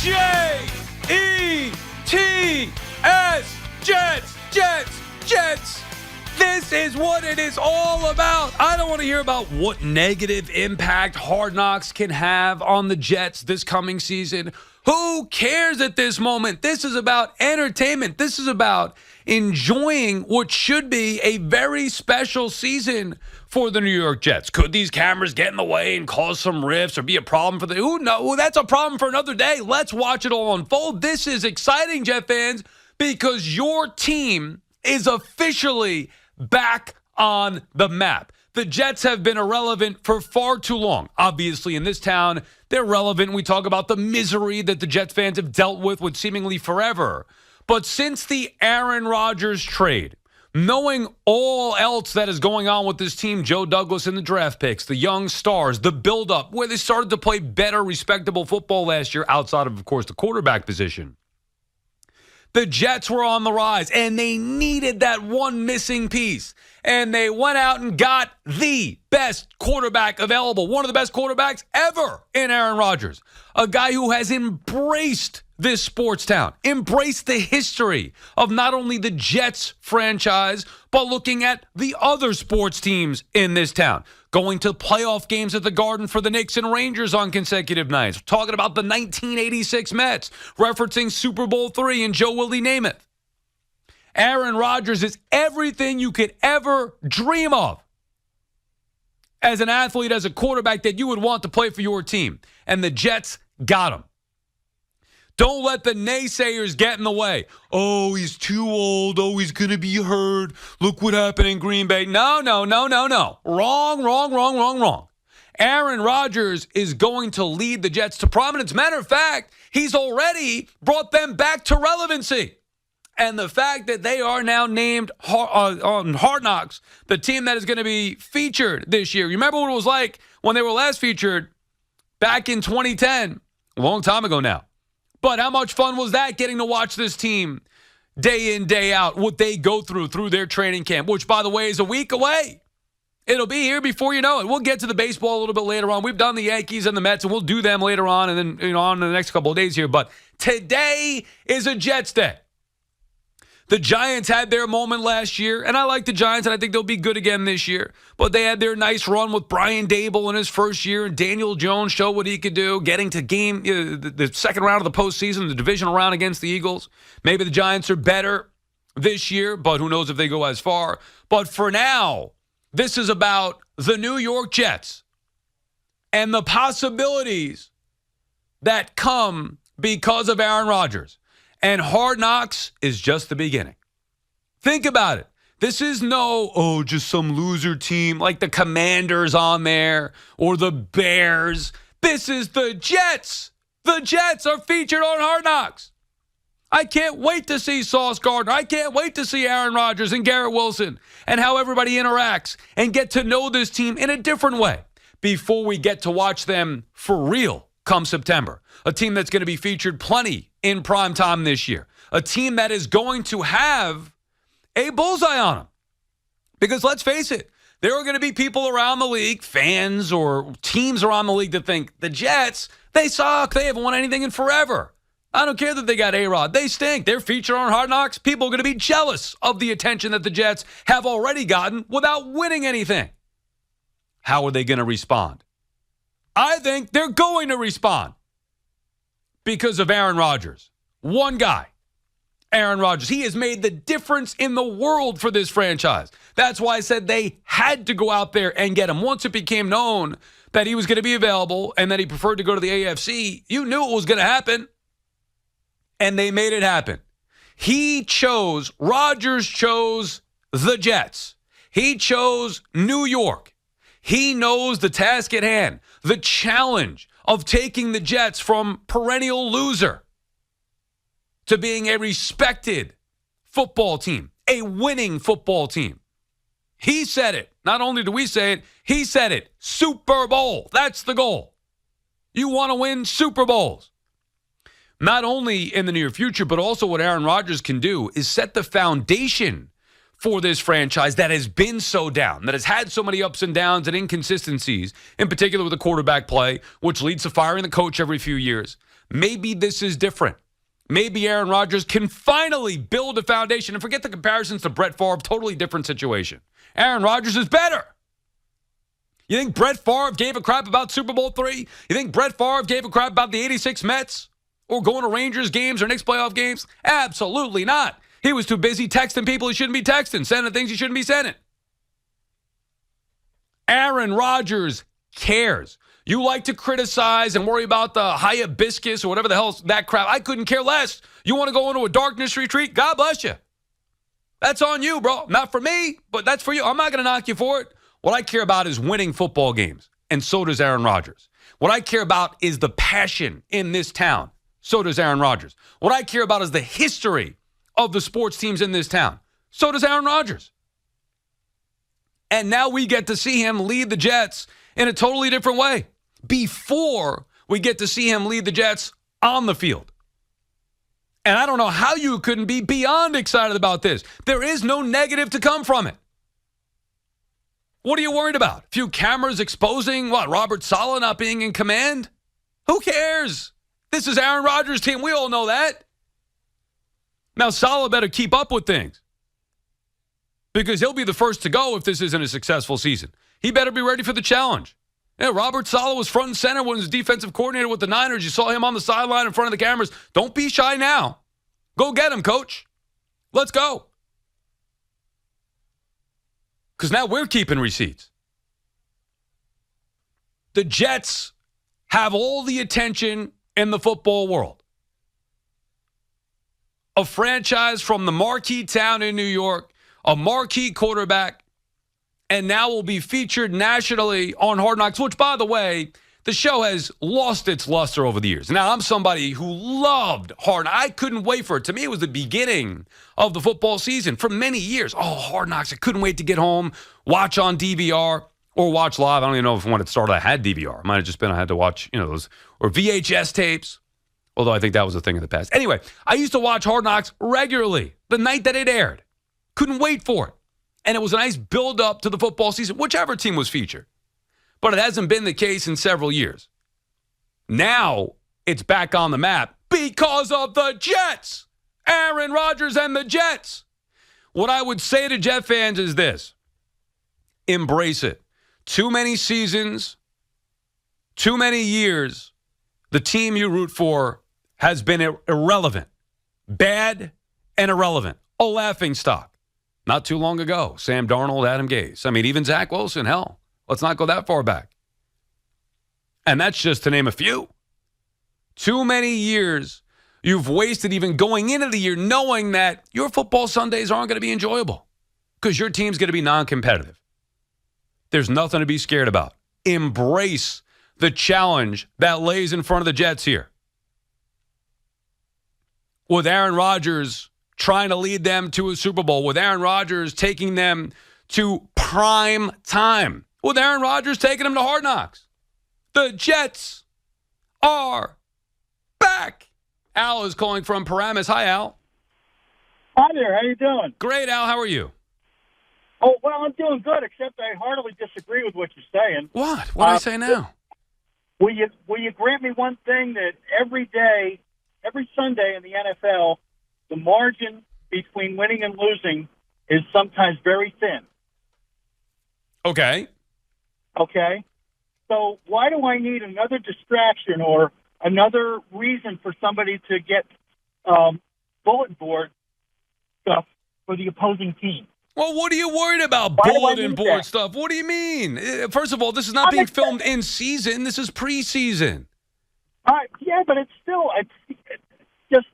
J-E-T-S, Jets, Jets, Jets. This is what it is all about. I don't want to hear about what negative impact Hard Knocks can have on the Jets this coming season. Who cares at this moment? This is about entertainment. This is about enjoying what should be a very special season for the New York Jets. Could these cameras get in the way and cause some rifts or be a problem for the... Who knows? That's a problem for another day. Let's watch it all unfold. This is exciting, Jet fans, because your team is officially back on the map. The Jets have been irrelevant for far too long. Obviously, in this town, they're relevant. We talk about the misery that the Jets fans have dealt with seemingly forever. But since the Aaron Rodgers trade, knowing all else that is going on with this team, Joe Douglas and the draft picks, the young stars, the buildup, where they started to play better, respectable football last year outside of course, the quarterback position. The Jets were on the rise, and they needed that one missing piece. And they went out and got the best quarterback available, one of the best quarterbacks ever in Aaron Rodgers, a guy who has embraced this sports town, embraced the history of not only the Jets franchise, but looking at the other sports teams in this town, going to playoff games at the Garden for the Knicks and Rangers on consecutive nights, talking about the 1986 Mets, referencing Super Bowl III and Joe Willie Namath. Aaron Rodgers is everything you could ever dream of as an athlete, as a quarterback that you would want to play for your team. And the Jets got him. Don't let the naysayers get in the way. Oh, he's too old. Oh, he's going to be hurt. Look what happened in Green Bay. No. Wrong. Aaron Rodgers is going to lead the Jets to prominence. Matter of fact, he's already brought them back to relevancy. And the fact that they are now named on Hard Knocks, the team that is going to be featured this year. You remember what it was like when they were last featured back in 2010, a long time ago now. But how much fun was that, getting to watch this team day in, day out, what they go through their training camp, which, by the way, is a week away. It'll be here before you know it. We'll get to the baseball a little bit later on. We've done the Yankees and the Mets, and we'll do them later on and then on in the next couple of days here. But today is a Jets day. The Giants had their moment last year, and I like the Giants, and I think they'll be good again this year. But they had their nice run with Brian Dable in his first year, and Daniel Jones showed what he could do, getting to the second round of the postseason, the divisional round against the Eagles. Maybe the Giants are better this year, but who knows if they go as far. But for now, this is about the New York Jets and the possibilities that come because of Aaron Rodgers. And Hard Knocks is just the beginning. Think about it. This is just some loser team like the Commanders on there or the Bears. This is the Jets. The Jets are featured on Hard Knocks. I can't wait to see Sauce Gardner. I can't wait to see Aaron Rodgers and Garrett Wilson and how everybody interacts and get to know this team in a different way before we get to watch them for real come September. A team that's going to be featured plenty in prime time this year. A team that is going to have a bullseye on them. Because let's face it, there are going to be people around the league, fans or teams around the league that think the Jets, they suck. They haven't won anything in forever. I don't care that they got A-Rod. They stink. They're featured on Hard Knocks. People are going to be jealous of the attention that the Jets have already gotten without winning anything. How are they going to respond? I think they're going to respond because of Aaron Rodgers. One guy, Aaron Rodgers. He has made the difference in the world for this franchise. That's why I said they had to go out there and get him. Once it became known that he was going to be available and that he preferred to go to the AFC, you knew it was going to happen. And they made it happen. Rodgers chose the Jets. He chose New York. He knows the task at hand, the challenge of taking the Jets from perennial loser to being a respected football team, a winning football team. He said it. Not only do we say it, he said it. Super Bowl. That's the goal. You want to win Super Bowls. Not only in the near future, but also what Aaron Rodgers can do is set the foundation for this franchise that has been so down, that has had so many ups and downs and inconsistencies, in particular with the quarterback play, which leads to firing the coach every few years. maybe this is different. Maybe Aaron Rodgers can finally build a foundation. And forget the comparisons to Brett Favre, totally different situation. Aaron Rodgers is better. You think Brett Favre gave a crap about Super Bowl III? You think Brett Favre gave a crap about the 86 Mets? Or going to Rangers games or Knicks playoff games? Absolutely not. He was too busy texting people he shouldn't be texting, sending things he shouldn't be sending. Aaron Rodgers cares. You like to criticize and worry about the hibiscus or whatever the hell that crap. I couldn't care less. You want to go into a darkness retreat? God bless you. That's on you, bro. Not for me, but that's for you. I'm not going to knock you for it. What I care about is winning football games, and so does Aaron Rodgers. What I care about is the passion in this town. So does Aaron Rodgers. What I care about is the history of the sports teams in this town. So does Aaron Rodgers. And now we get to see him lead the Jets in a totally different way before we get to see him lead the Jets on the field. And I don't know how you couldn't be beyond excited about this. There is no negative to come from it. What are you worried about? A few cameras exposing, Robert Saleh not being in command? Who cares? This is Aaron Rodgers' team. We all know that. Now, Saleh better keep up with things because he'll be the first to go if this isn't a successful season. He better be ready for the challenge. Yeah, Robert Saleh was front and center when he was defensive coordinator with the Niners. You saw him on the sideline in front of the cameras. Don't be shy now. Go get him, coach. Let's go. Because now we're keeping receipts. The Jets have all the attention in the football world. A franchise from the marquee town in New York, a marquee quarterback, and now will be featured nationally on Hard Knocks, which, by the way, the show has lost its luster over the years. Now, I'm somebody who loved Hard Knocks. I couldn't wait for it. To me, it was the beginning of the football season for many years. Oh, Hard Knocks. I couldn't wait to get home, watch on DVR or watch live. I don't even know if when it started I had DVR. It might have just been I had to watch, those, or VHS tapes, although I think that was a thing of the past. Anyway, I used to watch Hard Knocks regularly the night that it aired. Couldn't wait for it. And it was a nice build-up to the football season, whichever team was featured. But it hasn't been the case in several years. Now it's back on the map because of the Jets. Aaron Rodgers and the Jets. What I would say to Jet fans is this. Embrace it. Too many seasons, too many years, the team you root for has been irrelevant. Bad and irrelevant. A laughingstock. Not too long ago, Sam Darnold, Adam Gase. I mean, even Zach Wilson, hell. Let's not go that far back. And that's just to name a few. Too many years you've wasted even going into the year knowing that your football Sundays aren't going to be enjoyable because your team's going to be non-competitive. There's nothing to be scared about. Embrace the challenge that lays in front of the Jets here. With Aaron Rodgers trying to lead them to a Super Bowl, with Aaron Rodgers taking them to prime time, with Aaron Rodgers taking them to Hard Knocks. The Jets are back. Al is calling from Paramus. Hi, Al. Hi there. How you doing? Great, Al. How are you? Oh, well, I'm doing good, except I heartily disagree with what you're saying. What? What do I say now? Will you grant me one thing, that every day, every Sunday in the NFL, the margin between winning and losing is sometimes very thin. Okay. Okay? So why do I need another distraction or another reason for somebody to get bulletin board stuff for the opposing team? Well, what are you worried about, bulletin board stuff? What do you mean? First of all, this is not being filmed in season. This is preseason. Yeah, but it's still, it's just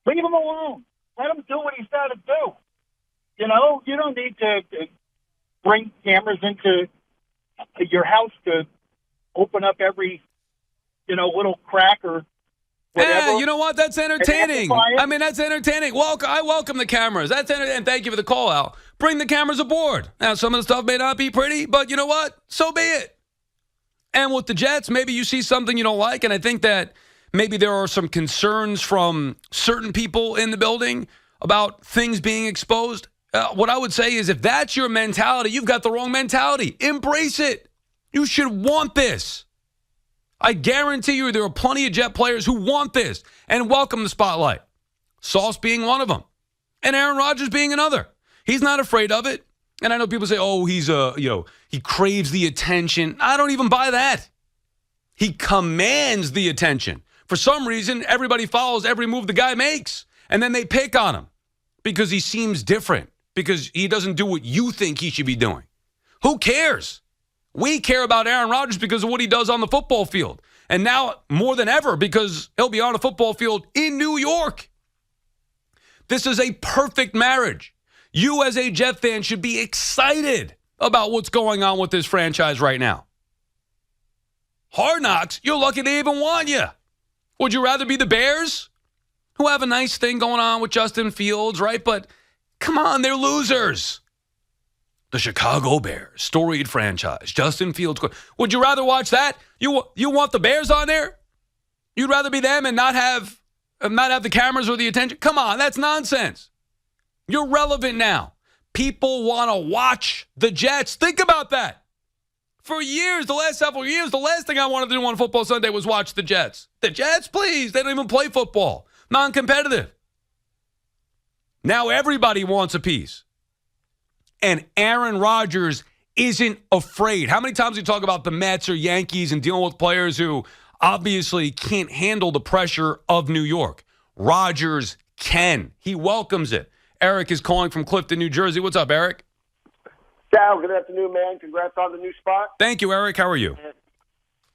leave him alone. Let him do what he's got to do. You don't need to bring cameras into your house to open up every, little crack or whatever. Yeah, you know what? That's entertaining. I mean, that's entertaining. I welcome the cameras. That's entertaining. Thank you for the call, Al. Bring the cameras aboard. Now, some of the stuff may not be pretty, but you know what? So be it. And with the Jets, maybe you see something you don't like, and I think that maybe there are some concerns from certain people in the building about things being exposed. What I would say is if that's your mentality, you've got the wrong mentality. Embrace it. You should want this. I guarantee you there are plenty of Jet players who want this and welcome the spotlight. Sauce being one of them, and Aaron Rodgers being another. He's not afraid of it. And I know people say, oh, he craves the attention. I don't even buy that. He commands the attention. For some reason, everybody follows every move the guy makes, and then they pick on him because he seems different, because he doesn't do what you think he should be doing. Who cares? We care about Aaron Rodgers because of what he does on the football field. And now, more than ever, because he'll be on a football field in New York. This is a perfect marriage. You, as a Jet fan, should be excited about what's going on with this franchise right now. Hard Knocks, you're lucky they even want you. Would you rather be the Bears, who have a nice thing going on with Justin Fields, right? But come on, they're losers. The Chicago Bears, storied franchise, Justin Fields. Would you rather watch that? You want the Bears on there? You'd rather be them and not have the cameras or the attention? Come on, that's nonsense. You're relevant now. People want to watch the Jets. Think about that. For years, the last several years, the last thing I wanted to do on Football Sunday was watch the Jets. The Jets, please. They don't even play football. Non-competitive. Now everybody wants a piece. And Aaron Rodgers isn't afraid. How many times we talk about the Mets or Yankees and dealing with players who obviously can't handle the pressure of New York? Rodgers can. He welcomes it. Eric is calling from Clifton, New Jersey. What's up, Eric? Sal, good afternoon, man. Congrats on the new spot. Thank you, Eric. How are you?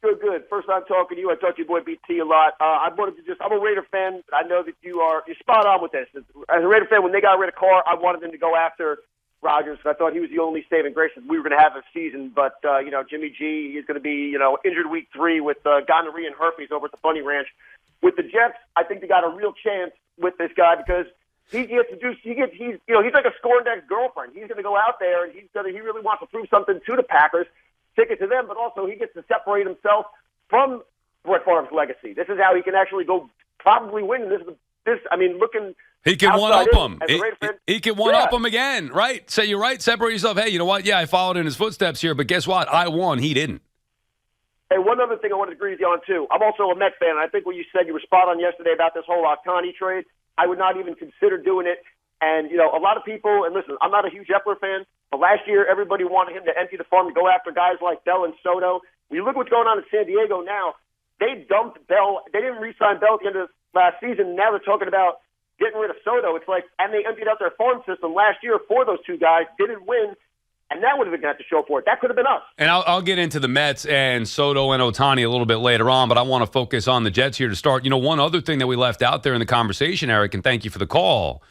Good. First time talking to you. I talk to your boy BT a lot. I'm a Raider fan. I know that you're spot on with this. As a Raider fan, when they got rid of Carr, I wanted them to go after Rodgers. I thought he was the only saving grace that we were going to have this season. But, Jimmy G is going to be, injured week 3 with gonorrhea and herpes over at the Bunny Ranch. With the Jets, I think they got a real chance with this guy because he's like a Scorndek's girlfriend. He's going to go out there and he really wants to prove something to the Packers, stick it to them, but also he gets to separate himself from Brett Favre's legacy. This is how he can actually go probably win. He can one-up him. He can one-up him again, right? So you're right. Separate yourself. Hey, you know what? Yeah, I followed in his footsteps here, but guess what? I won. He didn't. Hey, one other thing I wanted to agree with you on, too. I'm also a Met fan, and I think what you said, you were spot on yesterday about this whole Ohtani trade. I would not even consider doing it. And, a lot of people, and listen, I'm not a huge Epler fan, but last year everybody wanted him to empty the farm and go after guys like Bell and Soto. When you look what's going on in San Diego now, they dumped Bell. They didn't re-sign Bell at the end of last season. Now they're talking about getting rid of Soto. It's like, and they emptied out their farm system last year for those two guys, didn't win, and that would have been got to show for it. That could have been us. And I'll get into the Mets and Soto and Ohtani a little bit later on, but I want to focus on the Jets here to start. One other thing that we left out there in the conversation, Eric, and thank you for the call,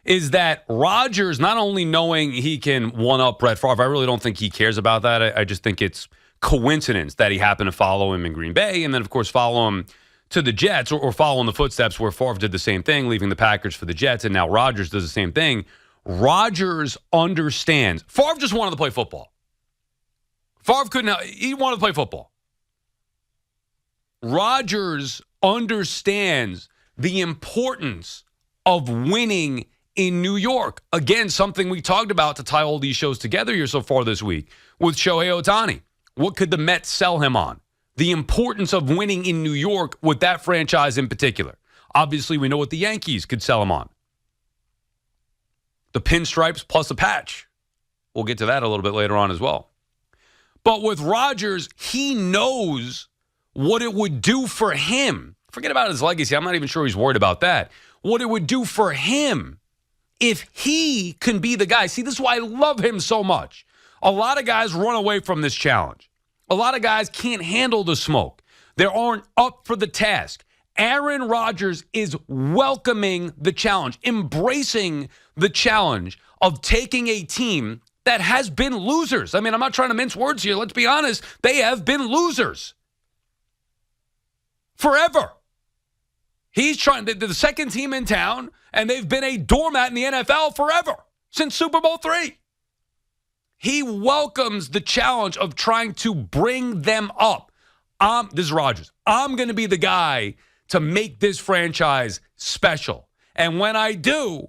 is that Rodgers, not only knowing he can one-up Brett Favre, I really don't think he cares about that. I just think it's coincidence that he happened to follow him in Green Bay and then, of course, follow him to the Jets or follow in the footsteps where Favre did the same thing, leaving the Packers for the Jets, and now Rodgers does the same thing. Rodgers understands. Favre just wanted to play football. He wanted to play football. Rodgers understands the importance of winning in New York. Again, something we talked about to tie all these shows together here so far this week with Shohei Ohtani. What could the Mets sell him on? The importance of winning in New York with that franchise in particular. Obviously, we know what the Yankees could sell him on. The pinstripes plus a patch. We'll get to that a little bit later on as well. But with Rodgers, he knows what it would do for him. Forget about his legacy. I'm not even sure he's worried about that. What it would do for him if he can be the guy. See, this is why I love him so much. A lot of guys run away from this challenge. A lot of guys can't handle the smoke. They aren't up for the task. Aaron Rodgers is welcoming the challenge, embracing the challenge of taking a team that has been losers. I mean, I'm not trying to mince words here. Let's be honest. They have been losers forever. He's trying, they're the second team in town, and they've been a doormat in the NFL forever, since Super Bowl III. He welcomes the challenge of trying to bring them up. This is Rodgers. I'm going to be the guy to make this franchise special. And when I do,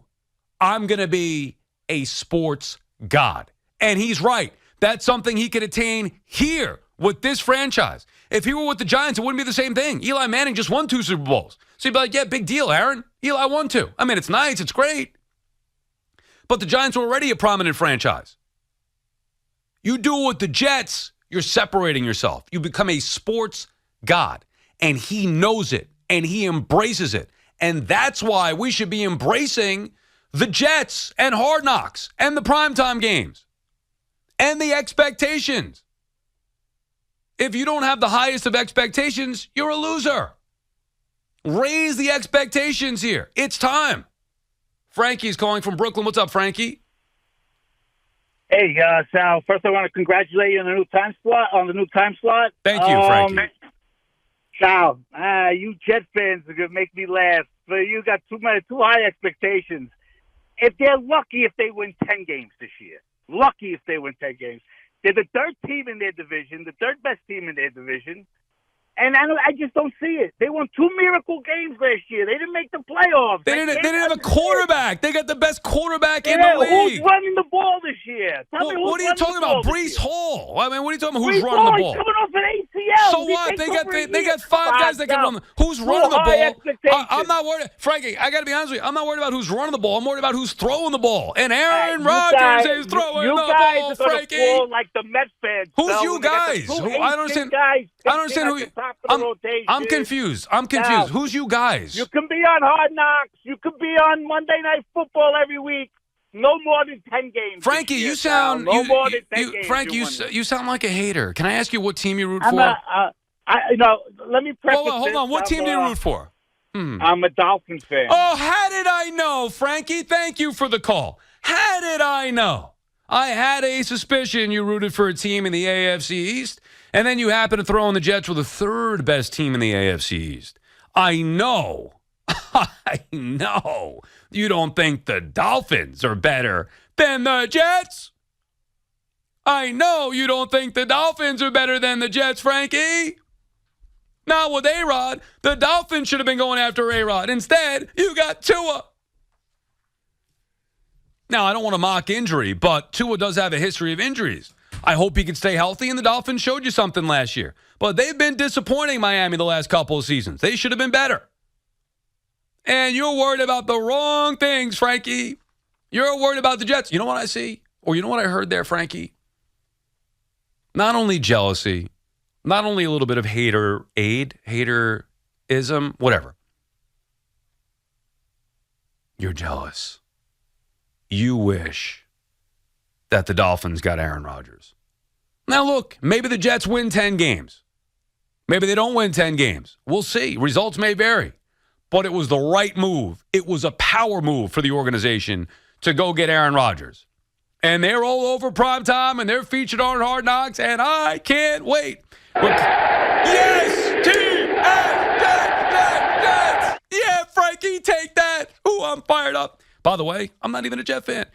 I'm going to be a sports god. And he's right. That's something he can attain here with this franchise. If he were with the Giants, it wouldn't be the same thing. Eli Manning just won 2 Super Bowls. So you'd be like, yeah, big deal, Aaron. Eli won 2. I mean, it's nice. It's great. But the Giants were already a prominent franchise. You do it with the Jets, you're separating yourself. You become a sports god. And he knows it. And he embraces it. And that's why we should be embracing the Jets and Hard Knocks and the primetime games and the expectations. If you don't have the highest of expectations, you're a loser. Raise the expectations here. It's time. Frankie's calling from Brooklyn. What's up, Frankie? Hey, Sal. First, I want to congratulate you on the new time slot. Thank you, Frankie. Sal, you Jet fans are gonna make me laugh. But you got too high expectations. If they're lucky, if they win 10 games this year, lucky if they win 10 games, they're the third team in their division, the third best team in their division. And I just don't see it. They won 2 miracle games last year. They didn't make the playoffs. They didn't have a quarterback. They got the best quarterback in the league. Who's running the ball this year? What are you talking about? Breece Hall. I mean, what are you talking about? Who's running the ball? He's coming off an ACL. So what? They got 5 guys that can run. Who's running the ball? I'm not worried. Frankie, I got to be honest with you. I'm not worried about who's running the ball. I'm worried about who's throwing the ball. And Aaron Rodgers is throwing the ball, Frankie. Fall like the Mets fans. Who's you guys? I don't understand. I don't understand who you. I'm confused. Now, who's you guys? You can be on Hard Knocks. You can be on Monday Night Football every week. No more than 10 games. Frankie, you sound no more than 10 games. Frank, you sound like a hater. Can I ask you what team you root for? Let me preface Hold on. What team do you root for? I'm a Dolphins fan. Oh, how did I know, Frankie? Thank you for the call. How did I know? I had a suspicion you rooted for a team in the AFC East, and then you happen to throw in the Jets with the third best team in the AFC East. I know you don't think the Dolphins are better than the Jets. I know you don't think the Dolphins are better than the Jets, Frankie. Not with A-Rod. The Dolphins should have been going after A-Rod. Instead, you got Tua. Now, I don't want to mock injury, but Tua does have a history of injuries. I hope he can stay healthy, and the Dolphins showed you something last year. But they've been disappointing Miami the last couple of seasons. They should have been better. And you're worried about the wrong things, Frankie. You're worried about the Jets. You know what I see? Or you know what I heard there, Frankie? Not only jealousy, not only a little bit of haterism, whatever. You're jealous. You wish that the Dolphins got Aaron Rodgers. Now, look, maybe the Jets win 10 games. Maybe they don't win 10 games. We'll see. Results may vary. But it was the right move. It was a power move for the organization to go get Aaron Rodgers. And they're all over primetime, and they're featured on Hard Knocks, and I can't wait. Yes, Jets! Yeah, Frankie, take that. Ooh, I'm fired up. By the way, I'm not even a Jet fan.